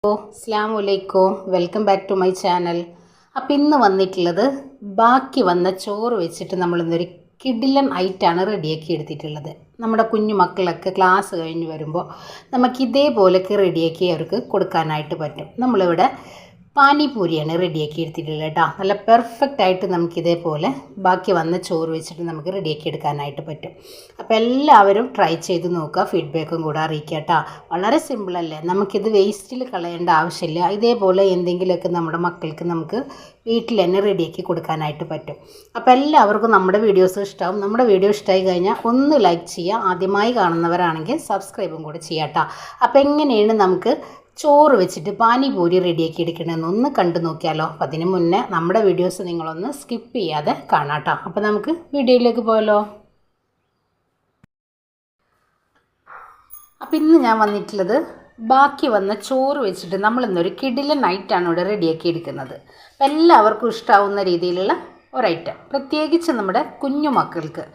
അസ്സലാമുഅലൈക്കും, welcome back to my channel. അപ്പോൾ ഇന്ന് വന്നിട്ടുള്ളത് ബാക്കി വന്ന ചോറ് വെച്ചിട്ട് നമ്മളിന്നൊരു കിടിലൻ ഐറ്റാണ് റെഡിയാക്കി എടുത്തിട്ടുള്ളത്. നമ്മുടെ കുഞ്ഞു മക്കളൊക്കെ ക്ലാസ് കഴിഞ്ഞ് വരുമ്പോൾ നമുക്ക് ഇതേപോലെയൊക്കെ റെഡിയാക്കി അവർക്ക് കൊടുക്കാനായിട്ട് പറ്റും. നമ്മളിവിടെ പാനിപൂരിയാണ് റെഡിയാക്കി എടുത്തിട്ടുള്ളത് കേട്ടോ. നല്ല പെർഫെക്റ്റ് ആയിട്ട് നമുക്കിതേപോലെ ബാക്കി വന്ന ചോറ് വെച്ചിട്ട് നമുക്ക് റെഡിയാക്കി എടുക്കാനായിട്ട് പറ്റും. അപ്പോൾ എല്ലാവരും ട്രൈ ചെയ്ത് നോക്കുക, ഫീഡ്ബാക്കും കൂടെ അറിയിക്കുക കേട്ടോ. വളരെ സിമ്പിളല്ലേ, നമുക്കിത് വേസ്റ്റിൽ കളയേണ്ട ആവശ്യമില്ല. ഇതേപോലെ എന്തെങ്കിലുമൊക്കെ നമ്മുടെ മക്കൾക്ക് നമുക്ക് വീട്ടിൽ തന്നെ റെഡിയാക്കി കൊടുക്കാനായിട്ട് പറ്റും. അപ്പോൾ എല്ലാവർക്കും നമ്മുടെ വീഡിയോസ് ഇഷ്ടമാവും. നമ്മുടെ വീഡിയോ ഇഷ്ടമായി കഴിഞ്ഞാൽ ഒന്ന് ലൈക്ക് ചെയ്യുക, ആദ്യമായി കാണുന്നവരാണെങ്കിൽ സബ്സ്ക്രൈബും കൂടെ ചെയ്യാം കേട്ടോ. അപ്പോൾ എങ്ങനെയാണ് നമുക്ക് ചോറ് വെച്ചിട്ട് പാനിപൂരി റെഡിയാക്കി എടുക്കണമെന്ന് ഒന്ന് കണ്ടു നോക്കിയാലോ. അപ്പം അതിന് മുന്നേ നമ്മുടെ വീഡിയോസ് നിങ്ങളൊന്ന് സ്കിപ്പ് ചെയ്യാതെ കാണാം കേട്ടോ. അപ്പോൾ നമുക്ക് വീഡിയോയിലേക്ക് പോയാലോ. അപ്പം ഇന്ന് ഞാൻ വന്നിട്ടുള്ളത് ബാക്കി വന്ന ചോറ് വെച്ചിട്ട് നമ്മളിന്നൊരു കിടിലൻ നൈറ്റാണ് ഇവിടെ റെഡിയാക്കി എടുക്കുന്നത്. അപ്പം എല്ലാവർക്കും ഇഷ്ടമാവുന്ന രീതിയിലുള്ള ഒരൈറ്റം, പ്രത്യേകിച്ച് നമ്മുടെ കുഞ്ഞു മക്കൾക്ക്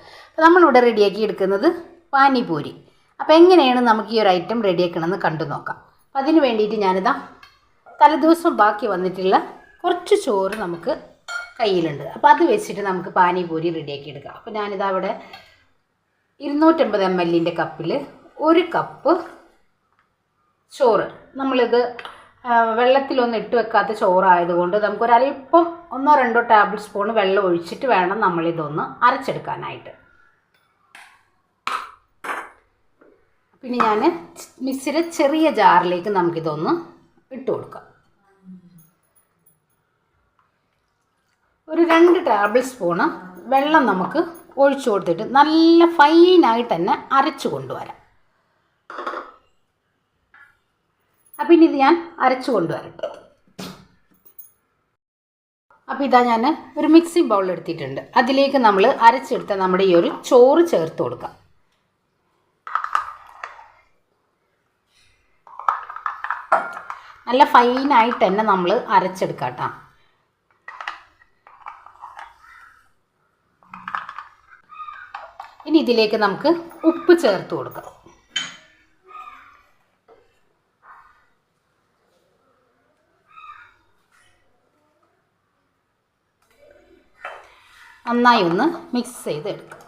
നമ്മളിവിടെ റെഡിയാക്കി എടുക്കുന്നത് പാനിപൂരി. അപ്പോൾ എങ്ങനെയാണ് നമുക്ക് ഈ ഒരു ഐറ്റം റെഡിയാക്കണമെന്ന് കണ്ടു നോക്കാം. അതിന് വേണ്ടിയിട്ട് ഞാനിതാ തലേദിവസം ബാക്കി വന്നിട്ടുള്ള കുറച്ച് ചോറ് നമുക്ക് കയ്യിലുണ്ട്. അപ്പോൾ അത് വെച്ചിട്ട് നമുക്ക് പാനിപൂരി റെഡിയാക്കി എടുക്കാം. അപ്പോൾ ഞാനിതാ അവിടെ 250 ml കപ്പിൽ 1 കപ്പ് ചോറ്, നമ്മളിത് വെള്ളത്തിലൊന്നും ഇട്ട് വെക്കാത്ത ചോറായതുകൊണ്ട് നമുക്കൊരല്പം 1-2 ടേബിൾ സ്പൂൺ വെള്ളം ഒഴിച്ചിട്ട് വേണം നമ്മളിതൊന്ന് അരച്ചെടുക്കാനായിട്ട്. പിന്നെ ഞാൻ മിക്സിയുടെ ചെറിയ ജാറിലേക്ക് നമുക്കിതൊന്ന് ഇട്ട് കൊടുക്കാം. ഒരു 2 ടേബിൾ സ്പൂണ് വെള്ളം നമുക്ക് ഒഴിച്ചു കൊടുത്തിട്ട് നല്ല ഫൈനായിട്ട് തന്നെ അരച്ചു കൊണ്ടുവരാം. അപ്പം ഇനി ഇത് ഞാൻ അരച്ചു കൊണ്ടുവരട്ടെ. അപ്പോൾ ഇതാ ഞാൻ ഒരു മിക്സിംഗ് ബൗൾ എടുത്തിട്ടുണ്ട്. അതിലേക്ക് നമ്മൾ അരച്ചെടുത്ത നമ്മുടെ ഈ ഒരു ചോറ് ചേർത്ത് കൊടുക്കാം. നല്ല ഫൈനായിട്ട് തന്നെ നമ്മൾ അരച്ചെടുക്കാം കേട്ടോ. ഇനി ഇതിലേക്ക് നമുക്ക് ഉപ്പ് ചേർത്ത് കൊടുക്കാം. നന്നായി ഒന്ന് മിക്സ് ചെയ്ത് എടുക്കാം.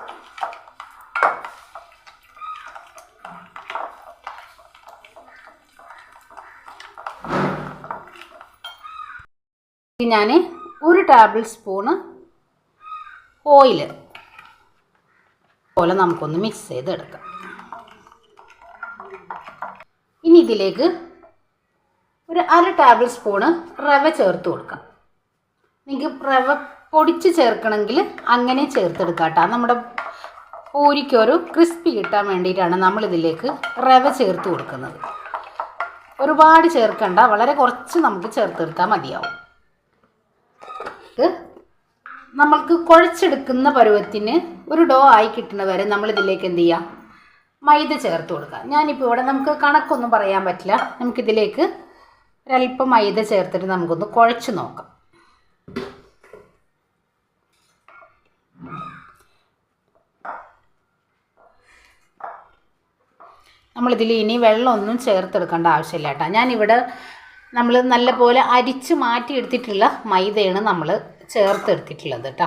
ഞാൻ 1 ടേബിൾ സ്പൂണ് ഓയിൽ പോലെ നമുക്കൊന്ന് മിക്സ് ചെയ്തെടുക്കാം. ഇനി ഇതിലേക്ക് ഒരു 1/2 ടേബിൾ സ്പൂണ് റവ ചേർത്ത് കൊടുക്കാം. നിങ്ങൾക്ക് റവ പൊടിച്ച് ചേർക്കണമെങ്കിൽ അങ്ങനെ ചേർത്തെടുക്കാം കേട്ടോ. നമ്മുടെ പൂരിക്കൊരു ക്രിസ്പി കിട്ടാൻ വേണ്ടിയിട്ടാണ് നമ്മളിതിലേക്ക് റവ ചേർത്ത് കൊടുക്കുന്നത്. ഒരുപാട് ചേർക്കണ്ട, വളരെ കുറച്ച് നമുക്ക് ചേർത്തെടുത്താൽ മതിയാവും. നമ്മൾക്ക് കുഴച്ചെടുക്കുന്ന പരുവത്തിന് ഒരു ഡോ ആയി കിട്ടുന്ന വരെ നമ്മളിതിലേക്ക് എന്ത് ചെയ്യാം, മൈദ ചേർത്ത് കൊടുക്കാം. ഞാനിപ്പോൾ ഇവിടെ നമുക്ക് കണക്കൊന്നും പറയാൻ പറ്റില്ല, നമുക്കിതിലേക്ക് ഒരല്പം മൈദ ചേർത്തിട്ട് നമുക്കൊന്ന് കുഴച്ച് നോക്കാം. നമ്മളിതിൽ ഇനി വെള്ളമൊന്നും ചേർത്തെടുക്കേണ്ട ആവശ്യമില്ല കേട്ടോ. ഞാനിവിടെ നമ്മൾ നല്ലപോലെ അരിച്ച് മാറ്റിയെടുത്തിട്ടുള്ള മൈദയാണ് നമ്മൾ ചേർത്തെടുത്തിട്ടുള്ളത് കേട്ടോ.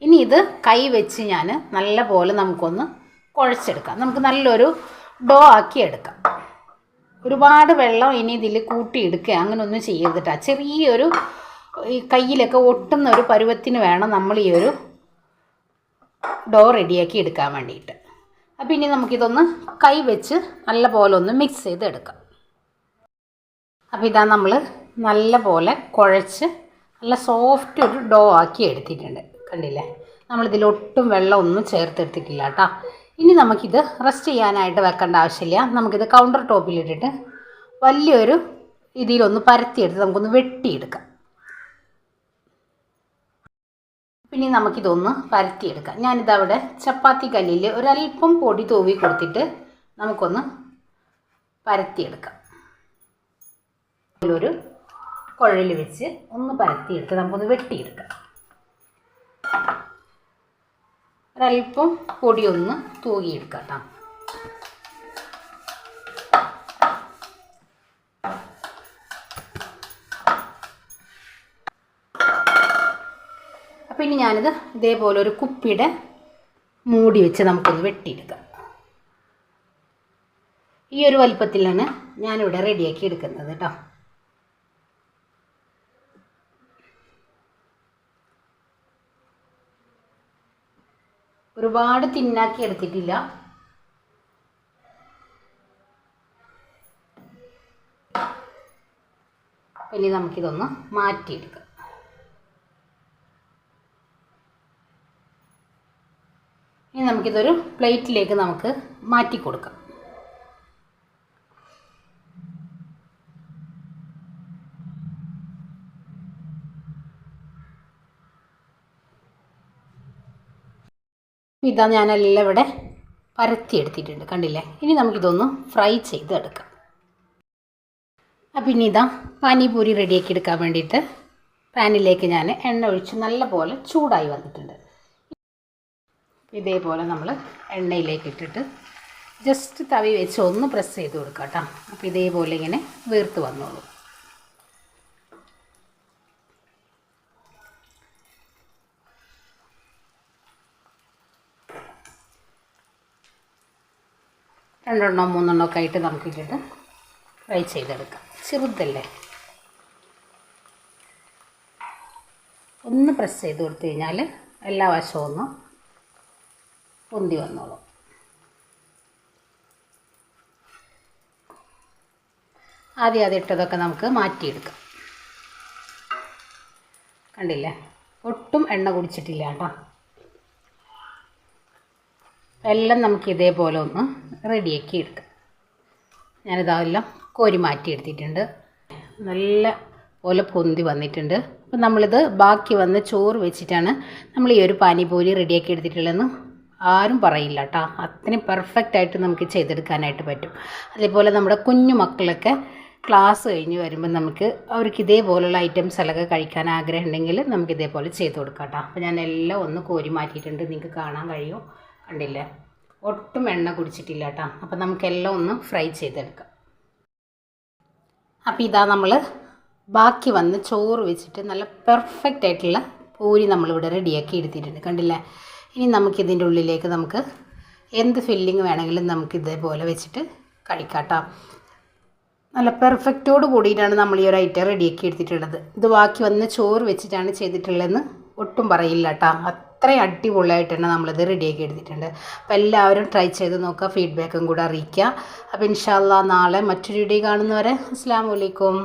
ഇനി ഇത് കൈ വെച്ച് ഞാൻ നല്ലപോലെ നമുക്കൊന്ന് കുഴച്ചെടുക്കാം. നമുക്ക് നല്ലൊരു ഡോ ആക്കി എടുക്കാം. ഒരുപാട് വെള്ളം ഇനി ഇതിൽ കൂട്ടിയെടുക്കുക അങ്ങനെയൊന്നും ചെയ്യരുത് കേട്ടോ. ചെറിയൊരു ഈ കയ്യിലൊക്കെ ഒട്ടുന്ന ഒരു പരുവത്തിന് വേണം നമ്മൾ ഈ ഒരു ഡോ റെഡിയാക്കി എടുക്കാൻ വേണ്ടിയിട്ട്. അപ്പോൾ ഇനി നമുക്കിതൊന്ന് കൈ വെച്ച് നല്ല പോലെ ഒന്ന് മിക്സ് ചെയ്ത് എടുക്കാം. അപ്പോൾ ഇതാ നമ്മൾ നല്ല പോലെ കുഴച്ച് നല്ല സോഫ്റ്റ് ഒരു ഡോ ആക്കി എടുത്തിട്ടുണ്ട്. കണ്ടില്ലേ, നമ്മളിതിലൊട്ടും വെള്ളം ഒന്നും ചേർത്തെടുത്തിട്ടില്ല കേട്ടോ. ഇനി നമുക്കിത് റെസ്റ്റ് ചെയ്യാനായിട്ട് വെക്കേണ്ട ആവശ്യമില്ല. നമുക്കിത് കൗണ്ടർ ടോപ്പിലിട്ടിട്ട് വലിയൊരു ഇതിലൊന്ന് പരത്തിയെടുത്ത് നമുക്കൊന്ന് വെട്ടിയെടുക്കാം. പിന്നെ നമുക്കിതൊന്ന് പരത്തിയെടുക്കാം. ഞാനിതവിടെ ചപ്പാത്തി കല്ലിൽ ഒരല്പം പൊടി തൂവി കൊടുത്തിട്ട് നമുക്കൊന്ന് പരത്തിയെടുക്കാം. ഒരു കുഴൽ വെച്ച് ഒന്ന് പരത്തിയെടുത്ത് നമുക്കൊന്ന് വെട്ടിയെടുക്കാം. ഒരല്പം പൊടിയൊന്ന് തൂകിയെടുക്കാം കേട്ടോ. അപ്പോൾ ഇനി ഞാനിത് ഇതേപോലെ ഒരു കുപ്പിയുടെ മൂടി വെച്ച് നമുക്കൊന്ന് വെട്ടിയെടുക്കാം. ഈ ഒരു വലിപ്പത്തിലാണ് ഞാനിവിടെ റെഡിയാക്കി എടുക്കുന്നത് കേട്ടോ. ഒരുപാട് തിന്നാക്കി എടുത്തിട്ടില്ല. ഇനി നമുക്കിതൊന്ന് മാറ്റിയെടുക്കാം. ഇനി നമുക്കിതൊരു പ്ലേറ്റിലേക്ക് നമുക്ക് മാറ്റി കൊടുക്കാം. ഇതാ ഞാനെല്ലാം ഇവിടെ പരത്തിയെടുത്തിട്ടുണ്ട്, കണ്ടില്ലേ. ഇനി നമുക്കിതൊന്ന് ഫ്രൈ ചെയ്തെടുക്കാം. അപ്പം ഇനി ഇതാ പാനിപൂരി റെഡിയാക്കി എടുക്കാൻ വേണ്ടിയിട്ട് പാനിലേക്ക് ഞാൻ എണ്ണ ഒഴിച്ച് നല്ലപോലെ ചൂടായി വന്നിട്ടുണ്ട്. ഇതേപോലെ നമ്മൾ എണ്ണയിലേക്ക് ഇട്ടിട്ട് ജസ്റ്റ് തവി വെച്ച് ഒന്ന് പ്രസ് ചെയ്ത് കൊടുക്കാം കേട്ടോ. അപ്പോൾ ഇതേപോലെ ഇങ്ങനെ വീർത്ത് വന്നോളൂ. രണ്ടെണ്ണോ മൂന്നെണ്ണോ ഒക്കെ ആയിട്ട് നമുക്കിട്ടിട്ട് ഫ്രൈ ചെയ്തെടുക്കാം. ചെറുതല്ലേ, ഒന്ന് പ്രസ് ചെയ്ത് കൊടുത്തു കഴിഞ്ഞാൽ എല്ലാ വശവും ഒന്ന് പൊന്തി വന്നോളും. ആദ്യം ഇട്ടതൊക്കെ നമുക്ക് മാറ്റിയെടുക്കാം. കണ്ടില്ലേ, ഒട്ടും എണ്ണ കുടിച്ചിട്ടില്ല കേട്ടോ. എല്ലാം നമുക്ക് ഇതേപോലെ ഒന്ന് റെഡിയാക്കി എടുക്കാം. ഞാനിതെല്ലാം കോരി മാറ്റിയെടുത്തിട്ടുണ്ട്. നല്ല പോലെ പൊന്തി വന്നിട്ടുണ്ട്. അപ്പം നമ്മളിത് ബാക്കി വന്ന ചോറ് വെച്ചിട്ടാണ് നമ്മൾ ഈ ഒരു പാനിപൂരി റെഡിയാക്കി എടുത്തിട്ടുള്ളതെന്ന് ആരും പറയില്ല കേട്ടോ. അത്രയും പെർഫെക്റ്റായിട്ട് നമുക്ക് ചെയ്തെടുക്കാനായിട്ട് പറ്റും. അതേപോലെ നമ്മുടെ കുഞ്ഞു മക്കളൊക്കെ ക്ലാസ് കഴിഞ്ഞ് വരുമ്പോൾ നമുക്ക് അവർക്ക് ഇതേപോലുള്ള ഐറ്റംസ് എല്ലാം കഴിക്കാൻ ആഗ്രഹം ഉണ്ടെങ്കിൽ നമുക്ക് ഇതേപോലെ ചെയ്ത് കൊടുക്കാം കേട്ടോ. അപ്പോൾ ഞാൻ എല്ലാം ഒന്ന് കോരി മാറ്റിയിട്ടുണ്ട്, നിങ്ങൾക്ക് കാണാൻ കഴിയും, കണ്ടില്ലേ. ഒട്ടും എണ്ണ കുടിച്ചിട്ടില്ല കേട്ടോ. അപ്പോൾ നമുക്കെല്ലാം ഒന്ന് ഫ്രൈ ചെയ്തെടുക്കാം. അപ്പോൾ ഇതാ നമ്മൾ ബാക്കി വന്ന് ചോറ് വെച്ചിട്ട് നല്ല പെർഫെക്റ്റ് ആയിട്ടുള്ള പൂരി നമ്മളിവിടെ റെഡിയാക്കി എടുത്തിട്ടുണ്ട്, കണ്ടില്ലേ. ഇനി നമുക്കിതിൻ്റെ ഉള്ളിലേക്ക് നമുക്ക് എന്ത് ഫില്ലിങ് വേണമെങ്കിലും നമുക്ക് ഇതേപോലെ വെച്ചിട്ട് കഴിക്കാം കേട്ടോ. നല്ല പെർഫെക്റ്റോട് കൂടിയിട്ടാണ് നമ്മൾ ഈ ഒരു ഐറ്റം റെഡിയാക്കി എടുത്തിട്ടുള്ളത്. ഇത് ബാക്കി വന്ന് ചോറ് വെച്ചിട്ടാണ് ചെയ്തിട്ടുള്ളതെന്ന് ഒട്ടും പറയില്ല കേട്ടോ. അത്രയും അടിപൊളിയായിട്ടാണ് നമ്മളിത് റെഡിയാക്കി എടുത്തിട്ടുണ്ട്. അപ്പോൾ എല്ലാവരും ട്രൈ ചെയ്ത് നോക്കുക, ഫീഡ്ബാക്കും കൂടെ അറിയിക്കുക. അപ്പോൾ ഇൻഷാ അല്ലാഹ് നാളെ മറ്റൊരു വീഡിയോ കാണുന്നവരെ അസ്സലാമു അലൈക്കും.